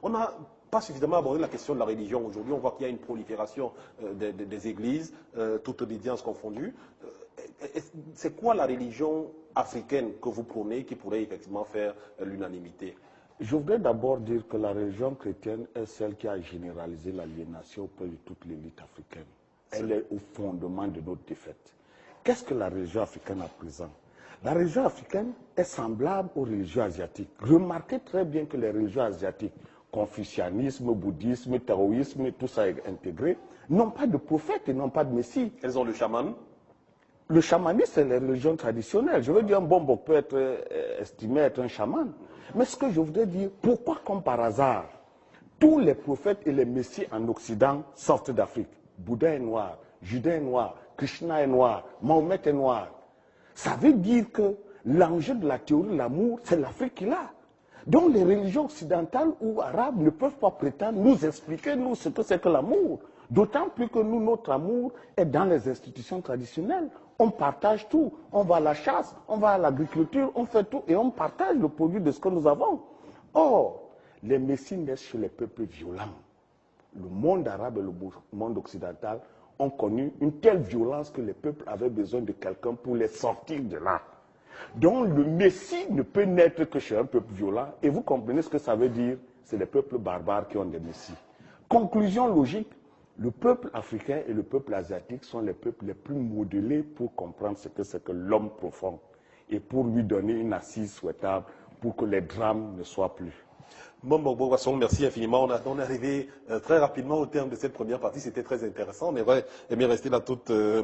On n'a pas suffisamment abordé la question de la religion. Aujourd'hui, on voit qu'il y a une prolifération des églises, toutes obédiences confondues. C'est quoi la religion africaine que vous prônez qui pourrait effectivement faire l'unanimité? Je voudrais d'abord dire que la religion chrétienne est celle qui a généralisé l'aliénation auprès de toute l'élite africaine. Elle est au fondement de notre défaite. Qu'est-ce que la religion africaine a présent? La religion africaine est semblable aux religions asiatiques. Remarquez très bien que les religions asiatiques, confucianisme, bouddhisme, taoïsme, tout ça est intégré, n'ont pas de prophète et n'ont pas de messie. Elles ont le chaman. Le chamanisme, c'est les religions traditionnelles. Je veux dire, un bonbon peut être estimé être un chaman. Mais ce que je voudrais dire, pourquoi, comme par hasard, tous les prophètes et les messies en Occident sortent d'Afrique? Bouddha est noir, Judas est noir, Krishna est noir, Mahomet est noir. Ça veut dire que l'enjeu de la théorie de l'amour, c'est l'Afrique qui l'a. Donc les religions occidentales ou arabes ne peuvent pas prétendre nous expliquer, nous, ce que c'est que l'amour. D'autant plus que nous, notre amour est dans les institutions traditionnelles. On partage tout. On va à la chasse, on va à l'agriculture, on fait tout et on partage le produit de ce que nous avons. Or, les messies naissent chez les peuples violents. Le monde arabe et le monde occidental ont connu une telle violence que les peuples avaient besoin de quelqu'un pour les sortir de là. Donc le Messie ne peut naître que chez un peuple violent. Et vous comprenez ce que ça veut dire? C'est les peuples barbares qui ont des Messies. Conclusion logique, le peuple africain et le peuple asiatique sont les peuples les plus modelés pour comprendre ce que c'est que l'homme profond et pour lui donner une assise souhaitable pour que les drames ne soient plus. Mbombo Boisson, merci infiniment. On est arrivé très rapidement au terme de cette première partie. C'était très intéressant. On aimerait rester là toute